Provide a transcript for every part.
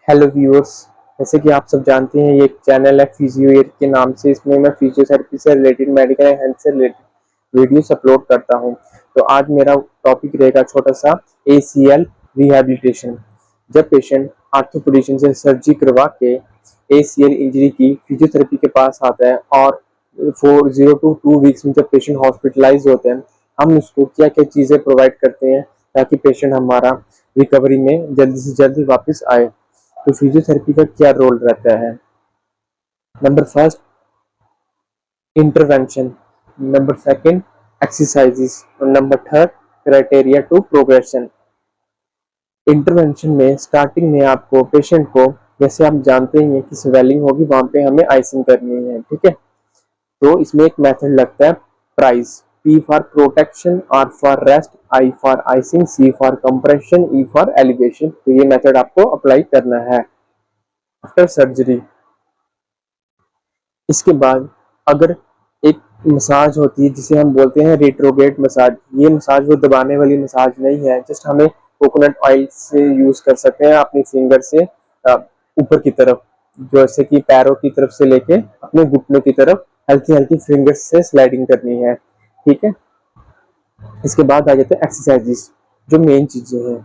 Hello viewers. जैसे कि आप सब जानते हैं ये एक चैनल है फिजियो एयर के नाम से। इसमें मैं फिजियोथेरेपी से रिलेटेड, मेडिकल एंड हेल्थ से रिलेटेड वीडियोस अपलोड करता हूं। तो आज मेरा टॉपिक रहेगा छोटा सा ACL रिहैबिलिटेशन। जब पेशेंट आर्थोपेडिशन से सर्जरी करवा के ACL इंजरी की फिजियोथेरेपी के पास आता है और 0 to 2 वीक्स में जब पेशेंट हॉस्पिटलाइज होते हैं, हम उसको क्या क्या चीज़ें प्रोवाइड करते हैं ताकि पेशेंट हमारा रिकवरी में जल्दी से जल्दी वापस आए। तो फिजियोथेरेपी का क्या रोल रहता है? Number first, intervention. Number second, exercises. और number third, criteria to progression. Intervention में स्टार्टिंग में आपको पेशेंट को, जैसे आप जानते ही हैं कि स्वेलिंग होगी, वहां पे हमें आइसिंग करनी है, ठीक है। तो इसमें एक मेथड लगता है price. P for protection, R for rest, I for icing, C for compression, E for elevation. तो ये मेथड आपको अप्लाई करना है आफ्टर सर्जरी। इसके बाद अगर एक मसाज होती है जिसे हम बोलते हैं रेट्रोगेट मसाज। ये मसाज वो दबाने वाली मसाज नहीं है, जस्ट हमें कोकोनट ऑयल से यूज कर सकते हैं अपनी फिंगर से ऊपर की तरफ, जैसे कि पैरों की तरफ से लेके अपने घुटनों की तरफ हल्की हल्की फिंगर से स्लाइडिंग करनी है, ठीक है। इसके बाद आ जाते हैं एक्सरसाइजेस, जो मेन चीजें हैं।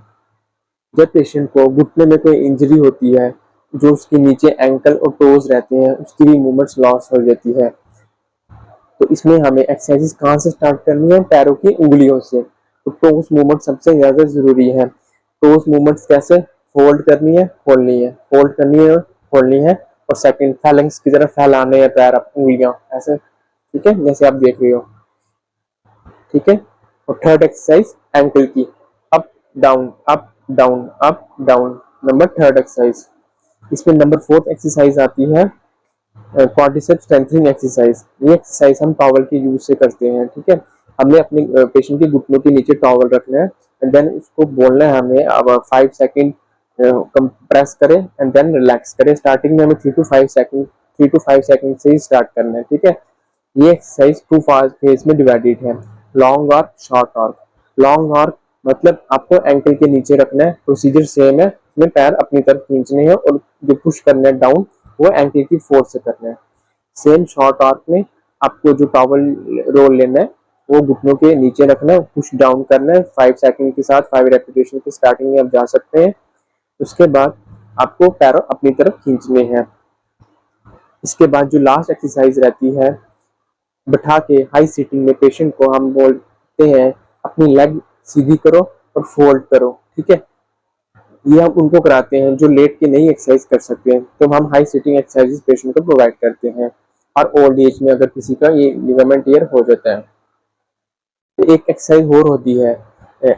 जब पेशेंट को घुटने में कोई इंजरी होती है, जो उसके नीचे एंकल और टोज रहते हैं, उसकी भी मूवमेंट्स लॉस हो जाती है। तो इसमें हमें एक्सरसाइजेस कहाँ से स्टार्ट करनी है? पैरों की उंगलियों से। तो टोस मूवमेंट सबसे ज्यादा जरूरी है। टोस मूवमेंट्स कैसे? फोल्ड करनी है, खोलनी है, फोल्ड करनी है, खोलनी है। और सेकंड, फैलेंक्स की तरफ फैलाने हैं पैर, उंगलियां ऐसे, ठीक है, जैसे आप देख रहे हो, ठीक है। और थर्ड एक्सरसाइज एंकल की, up down up down up down, number third exercise. इसमें नंबर फोर्थ एक्सरसाइज आती है क्वाड्रिसेप्स स्ट्रेंथनिंग एक्सरसाइज। ये एक्सरसाइज हम टॉवल के यूज से करते हैं, ठीक है। हमने अपने पेशेंट के घुटनों के नीचे टॉवल रखना है एंड देन उसको बोलना है हमें अब 5 सेकंड कंप्रेस करें एंड देन रिलैक्स करें। स्टार्टिंग में हमें 3 to 5 सेकंड से ही स्टार्ट करना है, ठीक है। ये एक्सरसाइज 2 फेज में डिवाइडेड है, long arc, short arc. Long arc मतलब आपको एंकल के नीचे रखना है, प्रोसीजर सेम है, इसमें पैर अपनी तरफ खींचने हैं और जो पुश करना है डाउन वो एंकल की फोर्स से करना है। सेम शॉर्ट आर्क में आपको जो टॉवल रोल लेना है वो घुटनों के नीचे रखना है, पुश डाउन करना है 5 सेकंड के साथ। 5 रेपिटेशन की स्टार्टिंग में आप जा सकते हैं। उसके बाद आपको पैरों अपनी तरफ खींचने हैं। इसके बाद जो लास्ट एक्सरसाइज रहती है, बैठा के हाई सीटिंग में पेशेंट को हम बोलते हैं अपनी लेग सीधी करो और फोल्ड करो, ठीक है। ये हम उनको कराते हैं जो लेट के नहीं एक्सरसाइज कर सकते हैं, तो हम हाई सिटिंग एक्सरसाइजेस पेशेंट को प्रोवाइड करते हैं। और ओल्ड एज में अगर किसी का ये लिगामेंट टीयर हो जाता है। तो एक एक्सरसाइज और होती है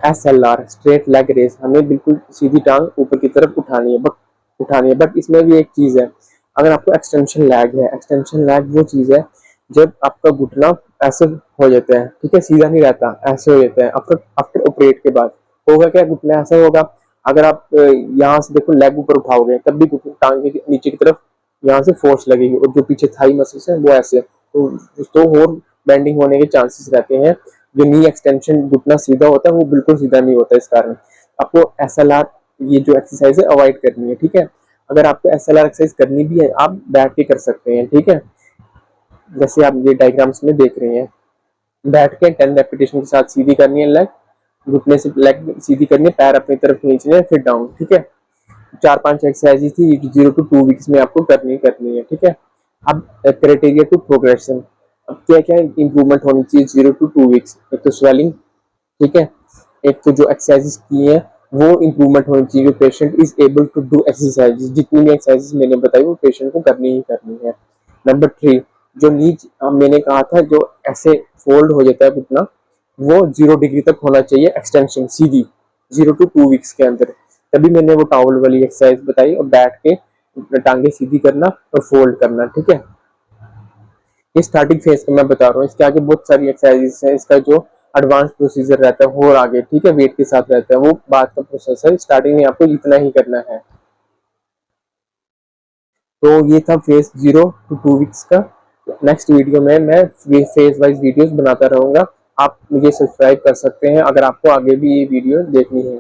SLR, स्ट्रेट लेग रेस। हमें बिल्कुल सीधी टांग ऊपर की तरफ उठानी है, बट इसमें भी एक चीज है, अगर आपको एक्सटेंशन लैग है। एक्सटेंशन लैग वो चीज है जब आपका घुटना ऐसे हो जाता है, ठीक है, सीधा नहीं रहता, ऐसे हो जाता है आफ्टर ऑपरेट के बाद। होगा क्या? घुटना ऐसा होगा। अगर आप यहाँ से देखो लेग ऊपर उठाओगे तब भी टांग के नीचे की तरफ यहाँ से फोर्स लगेगी और जो पीछे थाई मसल्स है वो ऐसे, तो और बेंडिंग होने के चांसेस रहते हैं। जो नी एक्सटेंशन, घुटना सीधा होता है वो बिल्कुल सीधा नहीं होता। इस कारण आपको SLR, ये जो एक्सरसाइज है, अवॉइड करनी है, ठीक है। अगर आपको SLR एक्सरसाइज करनी भी है आप बैठ के कर सकते हैं, ठीक है, जैसे आप ये डायग्राम्स में देख रहे हैं। बैठ के 10 रेपिटेशन के साथ सीधी करनी है लेग, घुटने से लेग सीधी करनी है, पैर अपनी तरफ खींचने हैं, फिर डाउन, ठीक है। 4-5 एक्सरसाइज थी, 0 to 2 वीक्स में आपको करनी है, ठीक है। अब क्राइटेरिया टू प्रोग्रेशन, अब क्या क्या इंप्रूवमेंट होनी चाहिए 0 to 2 वीक्स? एक तो स्वेलिंग, ठीक है। एक तो जो एक्सरसाइजेस की है वो इंप्रूवमेंट होनी चाहिए, जो patient is able to do exercises. जितनी भी एक्सरसाइजेस मैंने बताई वो पेशेंट को करनी ही करनी है। नंबर 3, जो नीज मैंने कहा था जो ऐसे फोल्ड हो जाता है घुटना, वो 0 डिग्री तक होना चाहिए एक्सटेंशन सीधी 0 to 2 वीक्स के अंदर। तभी मैंने वो टॉवल वाली एक्सरसाइज बताई, और बैठ के टांगे सीधी करना और फोल्ड करना, ठीक है। ये स्टार्टिंग फेज का मैं बता रहा हूँ, इसके आगे बहुत सारी एक्सरसाइजेस है। इसका जो एडवांस प्रोसीजर रहता है और आगे, ठीक है, वेट के साथ रहता है, वो बाद का प्रोसेस है। स्टार्टिंग में आपको इतना ही करना है। तो ये था फेज 0 to 2 वीक्स का। नेक्स्ट वीडियो में मैं फेज वाइज वीडियोस बनाता रहूंगा। आप मुझे सब्सक्राइब कर सकते हैं अगर आपको आगे भी ये वीडियो देखनी है।